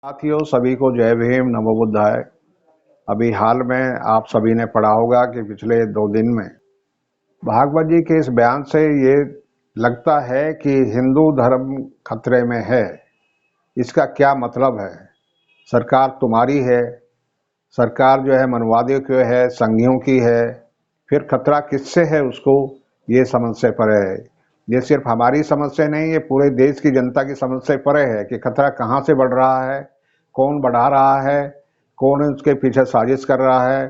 साथियों, सभी को जय भीम, नमो बुद्धाय। अभी हाल में आप सभी ने पढ़ा होगा कि पिछले 2 दिन में भागवत जी के इस बयान से ये लगता है कि हिंदू धर्म खतरे में है। इसका क्या मतलब है? सरकार तुम्हारी है, सरकार जो है मनवादियों की है, संघियों की है, फिर खतरा किससे है उसको ये समझ से परे है। ये सिर्फ हमारी समझ से नहीं, ये पूरे देश की जनता की समझ से परे है कि खतरा कहाँ से बढ़ रहा है, कौन बढ़ा रहा है, कौन उसके पीछे साजिश कर रहा है।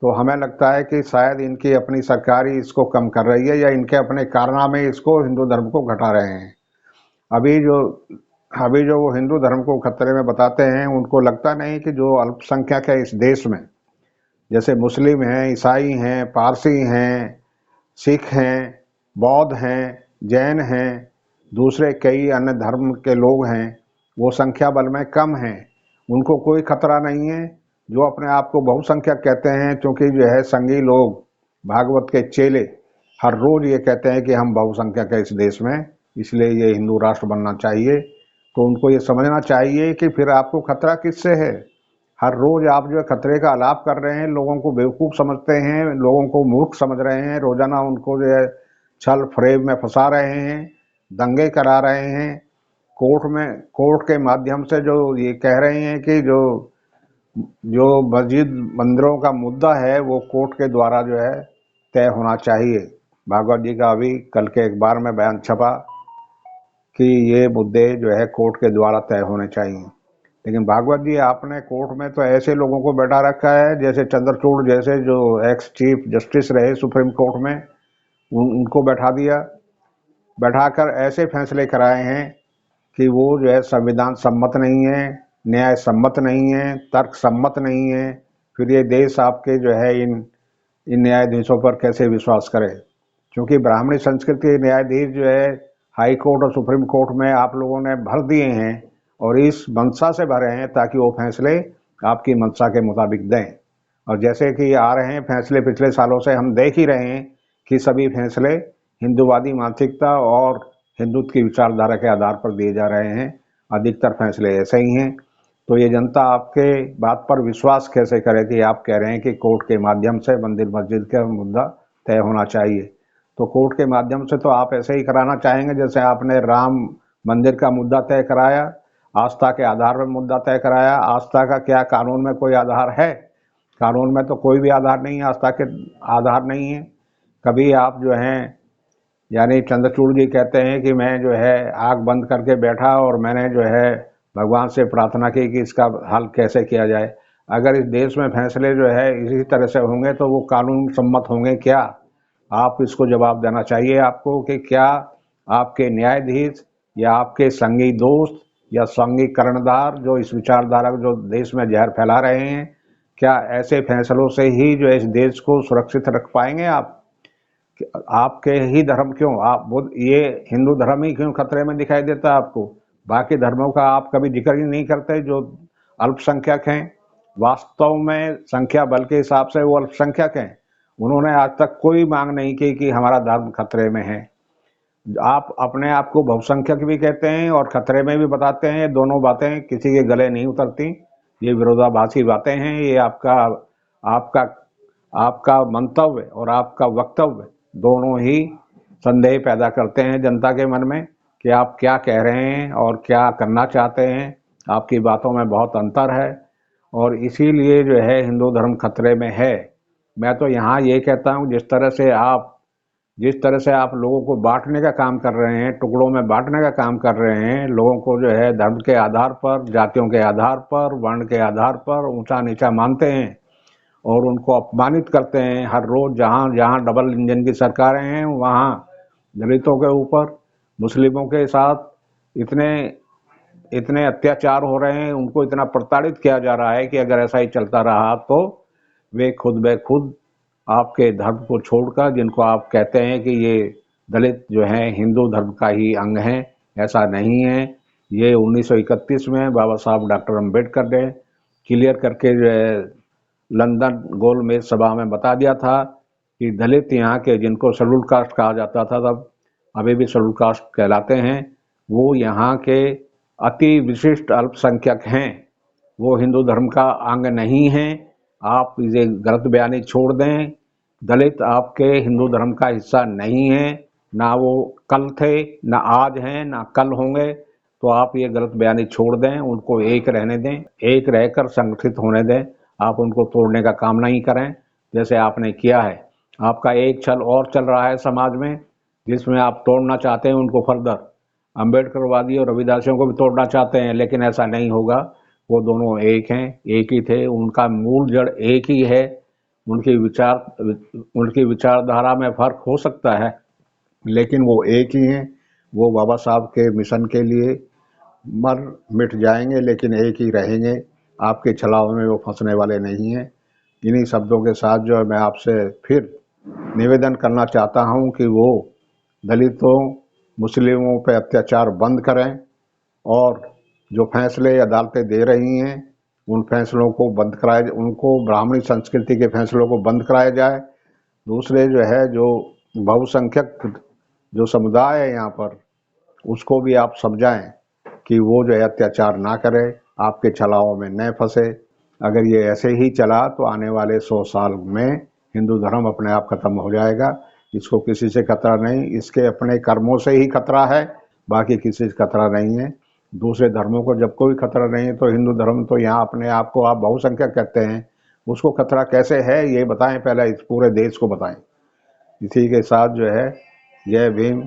तो हमें लगता है कि शायद इनकी अपनी सरकार ही इसको कम कर रही है या इनके अपने कारनामे इसको हिंदू धर्म को घटा रहे हैं। अभी जो अभी जो वो हिंदू धर्म को खतरे में बताते हैं, उनको लगता नहीं कि जो अल्पसंख्यक है इस देश में, जैसे मुस्लिम हैं, ईसाई हैं, पारसी हैं, सिख हैं, बौद्ध हैं, जैन हैं, दूसरे कई अन्य धर्म के लोग हैं, वो संख्या बल में कम हैं, उनको कोई खतरा नहीं है। जो अपने आप को बहुसंख्यक कहते हैं, क्योंकि जो है संघी लोग, भागवत के चेले हर रोज ये कहते हैं कि हम बहुसंख्यक है इस देश में, इसलिए ये हिंदू राष्ट्र बनना चाहिए। तो उनको ये समझना चाहिए कि फिर आपको खतरा किससे है। हर रोज आप जो है खतरे का आलाप कर रहे हैं, लोगों को बेवकूफ़ समझते हैं, लोगों को मूर्ख समझ रहे हैं, रोजाना उनको जो है छल फरेब में फंसा रहे हैं, दंगे करा रहे हैं। कोर्ट के माध्यम से जो ये कह रहे हैं कि जो जो मस्जिद मंदिरों का मुद्दा है वो कोर्ट के द्वारा जो है तय होना चाहिए। भागवत जी का अभी कल के अखबार में बयान छपा कि ये मुद्दे जो है कोर्ट के द्वारा तय होने चाहिए। लेकिन भागवत जी, आपने कोर्ट में तो ऐसे लोगों को बैठा रखा है, जैसे चंद्रचूड़ जैसे जो एक्स चीफ जस्टिस रहे सुप्रीम कोर्ट में, उनको बैठा दिया, बैठाकर ऐसे फैसले कराए हैं कि वो जो है संविधान सम्मत नहीं है, न्याय सम्मत नहीं है, तर्क सम्मत नहीं है। फिर ये देश आपके जो है इन इन न्यायाधीशों पर कैसे विश्वास करे? क्योंकि ब्राह्मणी संस्कृति के न्यायाधीश जो है हाई कोर्ट और सुप्रीम कोर्ट में आप लोगों ने भर दिए हैं, और इस मंशा से भरे हैं ताकि वो फैसले आपकी मंशा के मुताबिक दें। और जैसे कि आ रहे हैं फैसले, पिछले सालों से हम देख ही रहे हैं कि सभी फैसले हिंदूवादी मानसिकता और हिंदुत्व की विचारधारा के आधार पर दिए जा रहे हैं। अधिकतर फैसले ऐसे ही हैं। तो ये जनता आपके बात पर विश्वास कैसे करे कि आप कह रहे हैं कि कोर्ट के माध्यम से मंदिर मस्जिद का मुद्दा तय होना चाहिए। तो कोर्ट के माध्यम से तो आप ऐसे ही कराना चाहेंगे जैसे आपने राम मंदिर का मुद्दा तय कराया, आस्था के आधार पर मुद्दा तय कराया। आस्था का क्या कानून में कोई आधार है? कानून में तो कोई भी आधार नहीं है, आस्था के आधार नहीं है। कभी आप जो हैं, यानी चंद्रचूड़ जी कहते हैं कि मैं जो है आँख बंद करके बैठा और मैंने जो है भगवान से प्रार्थना की कि इसका हल कैसे किया जाए। अगर इस देश में फैसले जो है इसी तरह से होंगे तो वो कानून सम्मत होंगे क्या? आप इसको जवाब देना चाहिए आपको कि क्या आपके न्यायाधीश या आपके संघी दोस्त या संघी कर्णधार जो इस विचारधारा को जो देश में जहर फैला रहे हैं, क्या ऐसे फैसलों से ही जो है इस देश को सुरक्षित रख पाएंगे आप? आपके ही धर्म क्यों, आप बुद्ध, ये हिंदू धर्म ही क्यों खतरे में दिखाई देता है आपको? बाकी धर्मों का आप कभी जिक्र ही नहीं करते जो अल्पसंख्यक हैं। वास्तव में संख्या बल के हिसाब से वो अल्पसंख्यक हैं। उन्होंने आज तक कोई मांग नहीं की कि हमारा धर्म खतरे में है। आप अपने आप को बहुसंख्यक भी कहते हैं और खतरे में भी बताते हैं। दोनों बातें किसी के गले नहीं उतरती। ये विरोधाभासी बातें हैं। ये आपका आपका मंतव्य और आपका वक्तव्य दोनों ही संदेह पैदा करते हैं जनता के मन में कि आप क्या कह रहे हैं और क्या करना चाहते हैं। आपकी बातों में बहुत अंतर है और इसीलिए जो है हिंदू धर्म खतरे में है। मैं तो यहाँ ये कहता हूँ, जिस तरह से आप लोगों को बांटने का काम कर रहे हैं, टुकड़ों में बांटने का काम कर रहे हैं, लोगों को जो है धर्म के आधार पर, जातियों के आधार पर, वर्ण के आधार पर ऊंचा नीचा मानते हैं और उनको अपमानित करते हैं। हर रोज जहाँ जहाँ डबल इंजन की सरकारें हैं वहाँ दलितों के ऊपर, मुस्लिमों के साथ इतने इतने अत्याचार हो रहे हैं, उनको इतना प्रताड़ित किया जा रहा है कि अगर ऐसा ही चलता रहा तो वे खुद ब खुद आपके धर्म को छोड़कर, जिनको आप कहते हैं कि ये दलित जो हैं हिंदू धर्म का ही अंग हैं, ऐसा नहीं है। ये 1931 में बाबा साहब डॉक्टर अम्बेडकर ने क्लियर करके जो है लंदन गोलमेज सभा में बता दिया था कि दलित यहाँ के, जिनको शेड्यूल कास्ट कहा जाता था तब, अभी भी शेड्यूल कास्ट कहलाते हैं, वो यहाँ के अति विशिष्ट अल्पसंख्यक हैं, वो हिंदू धर्म का अंग नहीं हैं। आप ये गलत बयानी छोड़ दें। दलित आपके हिंदू धर्म का हिस्सा नहीं है, ना वो कल थे, ना आज हैं, ना कल होंगे। तो आप ये गलत बयानी छोड़ दें, उनको एक रहने दें, एक रहकर संगठित होने दें। आप उनको तोड़ने का काम नहीं करें जैसे आपने किया है। आपका एक छल और चल रहा है समाज में, जिसमें आप तोड़ना चाहते हैं उनको फर्दर। अम्बेडकरवादी और रविदासियों को भी तोड़ना चाहते हैं, लेकिन ऐसा नहीं होगा। वो दोनों एक हैं, एक ही थे, उनका मूल जड़ एक ही है। उनकी विचारधारा में फर्क हो सकता है, लेकिन वो एक ही हैं। वो बाबा साहब के मिशन के लिए मर मिट जाएंगे, लेकिन एक ही रहेंगे। आपके छलावे में वो फंसने वाले नहीं हैं। इन्हीं शब्दों के साथ जो है मैं आपसे फिर निवेदन करना चाहता हूँ कि वो दलितों, मुस्लिमों पर अत्याचार बंद करें, और जो फैसले अदालतें दे रही हैं उन फैसलों को बंद कराए, उनको ब्राह्मणी संस्कृति के फैसलों को बंद कराया जाए। दूसरे जो है, जो बहुसंख्यक जो समुदाय है यहाँ पर, उसको भी आप समझाएं कि वो जो है अत्याचार ना करे, आपके छलाओं में न फंसे। अगर ये ऐसे ही चला तो आने वाले 100 साल में हिंदू धर्म अपने आप खत्म हो जाएगा। इसको किसी से खतरा नहीं, इसके अपने कर्मों से ही खतरा है, बाकी किसी से खतरा नहीं है। दूसरे धर्मों को जब कोई खतरा नहीं है तो हिंदू धर्म तो यहाँ अपने आप को आप बहुसंख्यक कहते हैं, उसको खतरा कैसे है ये बताएं, पहले इस पूरे देश को बताएं। इसी के साथ जो है, जय भीम।